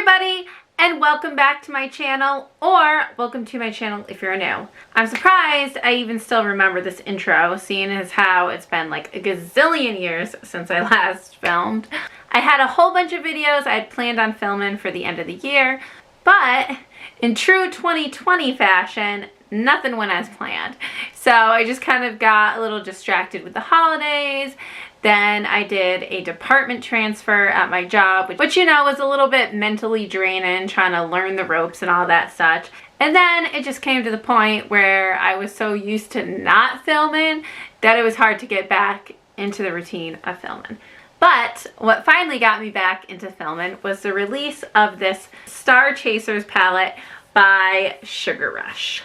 everybody, and welcome back to my channel, or welcome to my channel if you're new. I'm surprised I even still remember this intro, seeing as how it's been like a gazillion years since I last filmed. I had a whole bunch of videos I had planned on filming for the end of the year, but in true 2020 fashion, nothing went as planned. So I just kind of got a little distracted with the holidays. Then I did a department transfer at my job, which you know was a little bit mentally draining, trying to learn the ropes and all that such. And then it just came to the point where I was so used to not filming that it was hard to get back into the routine of filming. But what finally got me back into filming was the release of this Starchasers palette by Sugar Rush.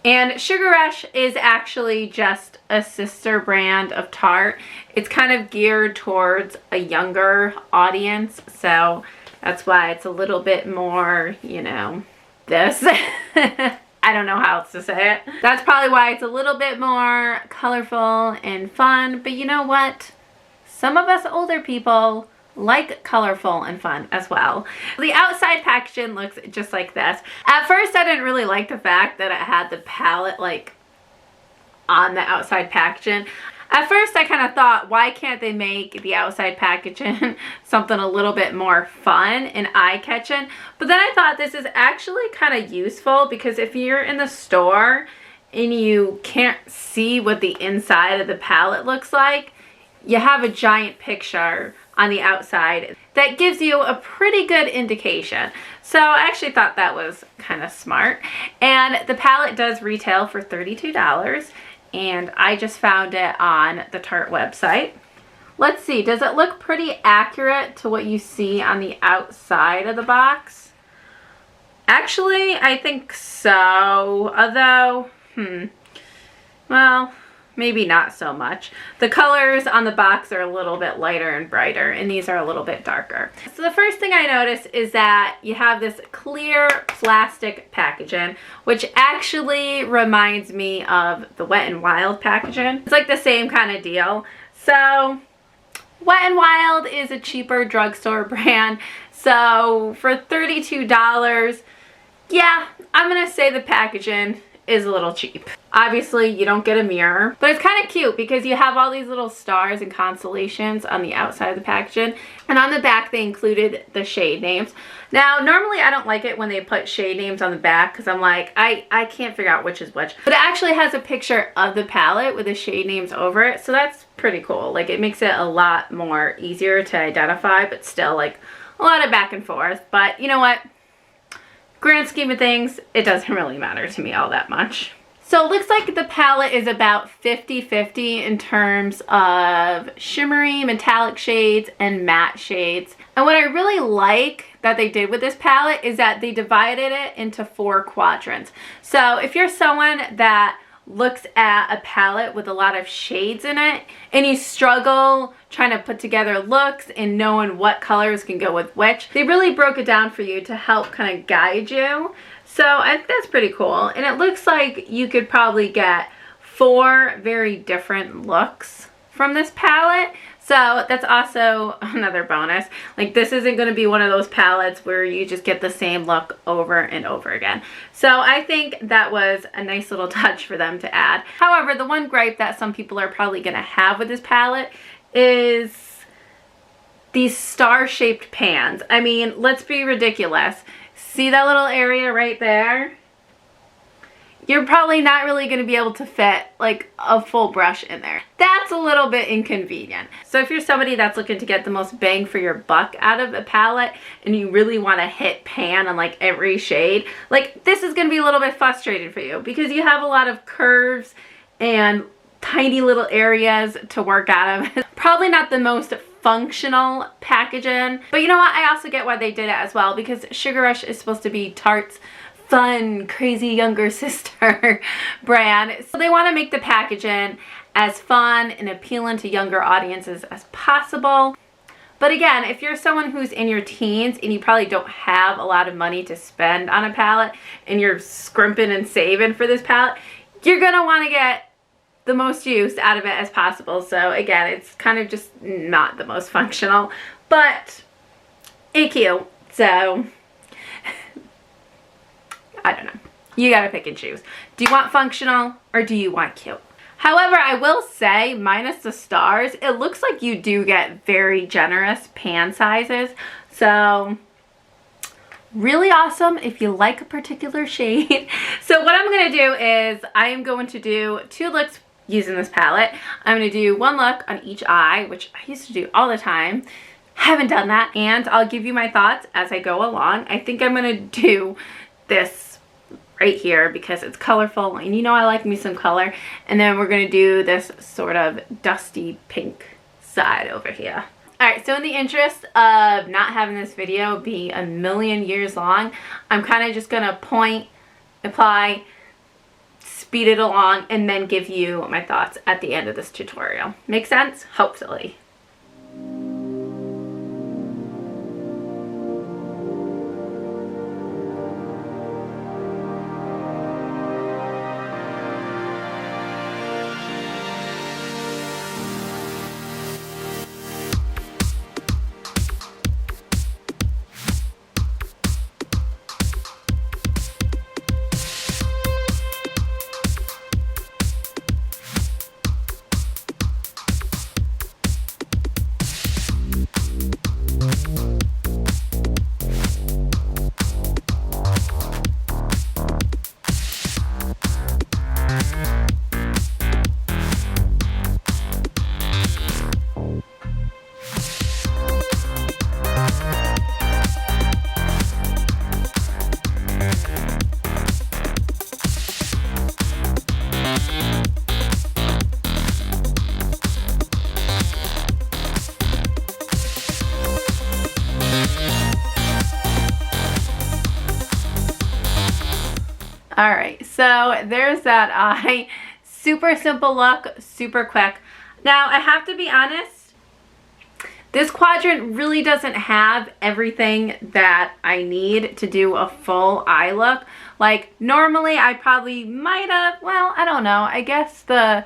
And Sugar Rush is actually just a sister brand of Tarte. It's kind of geared towards a younger audience, so that's why it's a little bit more, you know, this. I don't know how else to say it. That's probably why it's a little bit more colorful and fun, but you know what? Some of us older people like colorful and fun as well. The outside packaging looks just like this. At first I didn't really like the fact that it had the palette like on the outside packaging. At first I kind of thought, why can't they make the outside packaging something a little bit more fun and eye-catching? But then I thought this is actually kind of useful, because if you're in the store and you can't see what the inside of the palette looks like, you have a giant picture on the outside that gives you a pretty good indication. So I actually thought that was kind of smart. And the palette does retail for $32, and I just found it on the Tarte website. Let's see, does it look pretty accurate to what you see on the outside of the box? Actually, I think so, although, well, maybe not so much. The colors on the box are a little bit lighter and brighter, and these are a little bit darker. So the first thing I noticed is that you have this clear plastic packaging, which actually reminds me of the Wet n Wild packaging. It's like the same kind of deal. So Wet n Wild is a cheaper drugstore brand. So for $32, yeah, I'm gonna say the packaging is a little cheap. Obviously you don't get a mirror, but it's kind of cute because you have all these little stars and constellations on the outside of the packaging, and on the back they included the shade names. Now normally I don't like it when they put shade names on the back, because I'm like, I can't figure out which is which, but it actually has a picture of the palette with the shade names over it, so that's pretty cool. Like, it makes it a lot more easier to identify, but still like a lot of back and forth. But you know what, grand scheme of things, it doesn't really matter to me all that much. So it looks like the palette is about 50-50 in terms of shimmery, metallic shades, and matte shades. And what I really like that they did with this palette is that they divided it into 4 quadrants. So if you're someone that looks at a palette with a lot of shades in it and you struggle trying to put together looks and knowing what colors can go with which, they really broke it down for you to help kind of guide you. So I think that's pretty cool, and it looks like you could probably get 4 very different looks from this palette. So that's also another bonus. Like, this isn't going to be one of those palettes where you just get the same look over and over again. So I think that was a nice little touch for them to add. However, the one gripe that some people are probably going to have with this palette is these star-shaped pans. I mean, let's be ridiculous. See that little area right there? You're probably not really going to be able to fit like a full brush in there. That's a little bit inconvenient. So if you're somebody that's looking to get the most bang for your buck out of a palette and you really want to hit pan on like every shade, like, this is going to be a little bit frustrating for you because you have a lot of curves and tiny little areas to work out of. Probably not the most functional packaging, but you know what, I also get why they did it as well, because Sugar Rush is supposed to be Tarte's fun, crazy younger sister brand. So they want to make the packaging as fun and appealing to younger audiences as possible. But again, if you're someone who's in your teens and you probably don't have a lot of money to spend on a palette and you're scrimping and saving for this palette, you're gonna want to get the most use out of it as possible. So again, it's kind of just not the most functional, but it's cute. So, I don't know. You gotta pick and choose. Do you want functional or do you want cute? However, I will say, minus the stars, it looks like you do get very generous pan sizes. So, really awesome if you like a particular shade. So what I'm going to do is I am going to do 2 looks using this palette. I'm going to do 1 look on each eye, which I used to do all the time. Haven't done that. And I'll give you my thoughts as I go along. I think I'm going to do this right here because it's colorful and you know I like me some color. And then we're going to do this sort of dusty pink side over here. Alright, so in the interest of not having this video be a million years long, I'm kind of just going to point, apply, speed it along, and then give you my thoughts at the end of this tutorial. Make sense? Hopefully. Alright, so there's that eye. Super simple look, super quick. Now, I have to be honest, this quadrant really doesn't have everything that I need to do a full eye look. Like, normally I probably might have, well, I don't know. I guess the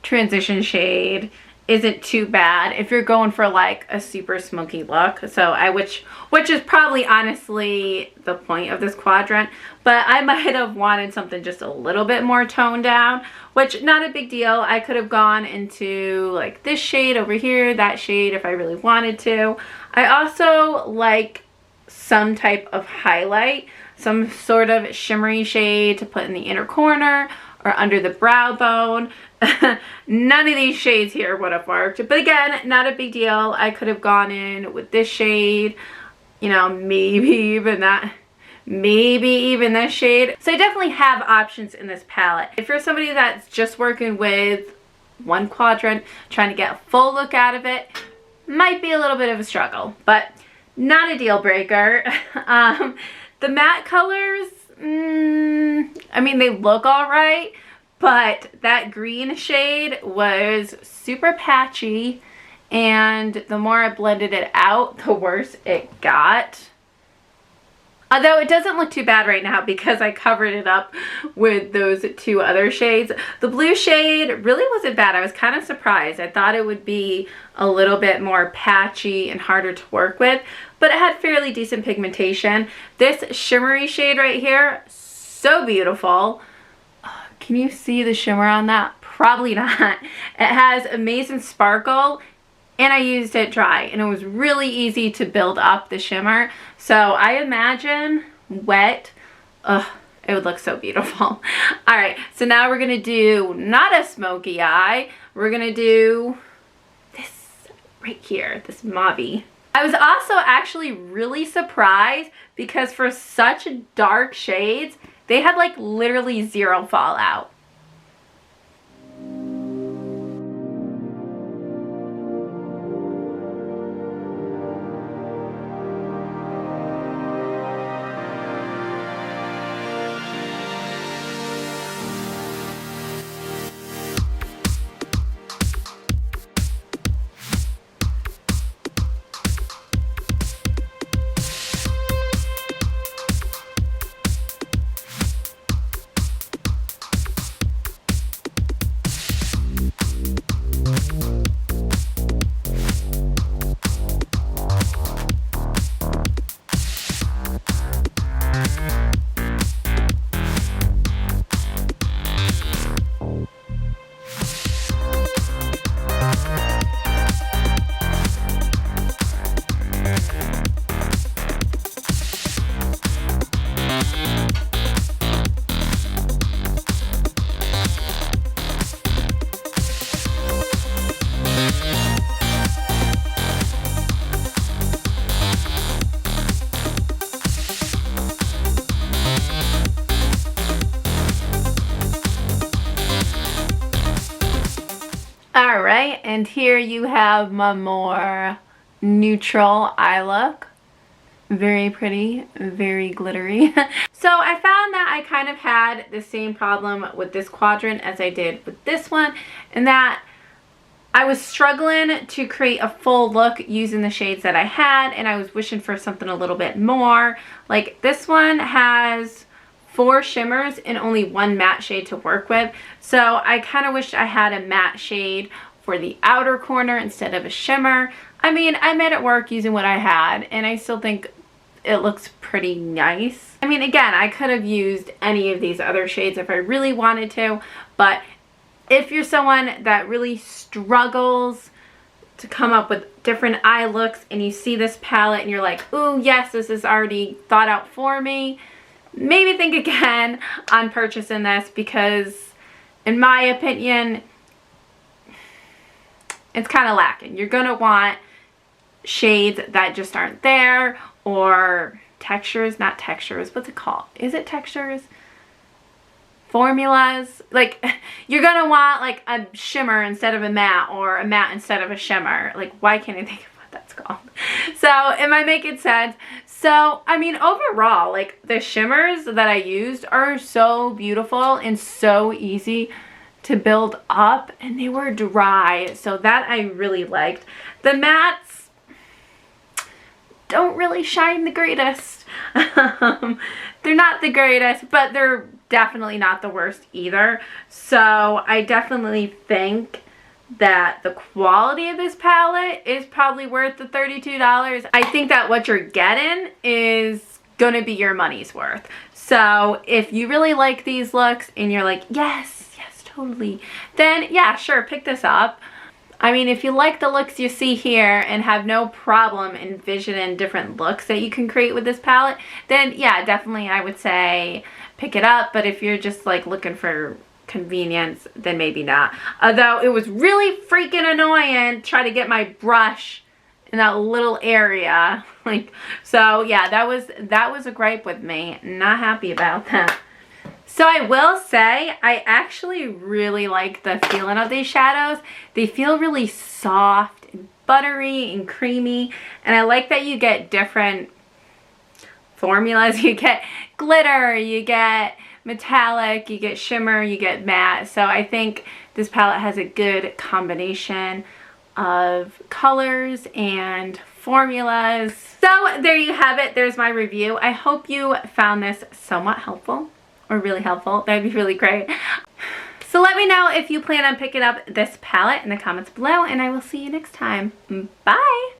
transition shade isn't too bad if you're going for like a super smoky look. So which is probably honestly the point of this quadrant, but I might have wanted something just a little bit more toned down, which not a big deal. I could have gone into like this shade over here, that shade if I really wanted to. I also like some type of highlight, some sort of shimmery shade to put in the inner corner or under the brow bone. None of these shades here would have worked, but again, not a big deal. I could have gone in with this shade, you know, maybe even that, maybe even this shade. So I definitely have options in this palette. If you're somebody that's just working with one quadrant, trying to get a full look out of it, might be a little bit of a struggle, but not a deal breaker. The matte colors, I mean, they look all right, but that green shade was super patchy, and the more I blended it out, the worse it got. Although it doesn't look too bad right now because I covered it up with those 2 other shades. The blue shade really wasn't bad. I was kind of surprised. I thought it would be a little bit more patchy and harder to work with, but it had fairly decent pigmentation. This shimmery shade right here, so beautiful. Can you see the shimmer on that? Probably not. It has amazing sparkle, and I used it dry, and it was really easy to build up the shimmer. So I imagine wet, it would look so beautiful. All right, so now we're gonna do not a smoky eye. We're gonna do this right here, this mauve. I was also actually really surprised because for such dark shades, they had like literally 0 fallout. Alright, and here you have my more neutral eye look. Very pretty, very glittery. So I found that I kind of had the same problem with this quadrant as I did with this one, and that I was struggling to create a full look using the shades that I had, and I was wishing for something a little bit more. Like this one has 4 shimmers and only 1 matte shade to work with. So I kind of wish I had a matte shade for the outer corner instead of a shimmer. I mean, I made it work using what I had, and I still think it looks pretty nice. I mean, again, I could have used any of these other shades if I really wanted to, but if you're someone that really struggles to come up with different eye looks and you see this palette and you're like, ooh, yes, this is already thought out for me, maybe think again on purchasing this, because in my opinion, it's kind of lacking. You're going to want shades that just aren't there, or textures, not textures, what's it called? Is it textures? Formulas. Like, you're gonna want like a shimmer instead of a matte, or a matte instead of a shimmer. Like, why can't I think of what that's called? So am I making sense? So I mean, overall, like, the shimmers that I used are so beautiful and so easy to build up, and they were dry, so that I really liked. The mattes don't really shine the greatest. They're not the greatest, but they're definitely not the worst either. So I definitely think that the quality of this palette is probably worth the $32. I think that what you're getting is gonna be your money's worth. So if you really like these looks and you're like, yes, yes, totally, then yeah, sure, pick this up. I mean, if you like the looks you see here and have no problem envisioning different looks that you can create with this palette, then yeah, definitely I would say pick it up. But if you're just like looking for convenience, then maybe not. Although it was really freaking annoying trying to get my brush in that little area. Like, so yeah, that was a gripe with me. Not happy about that. So I will say, I actually really like the feeling of these shadows. They feel really soft and buttery and creamy. And I like that you get different formulas. You get glitter, you get metallic, you get shimmer, you get matte. So I think this palette has a good combination of colors and formulas. So there you have it. There's my review. I hope you found this somewhat helpful, or really helpful. That'd be really great. So let me know if you plan on picking up this palette in the comments below, and I will see you next time. Bye!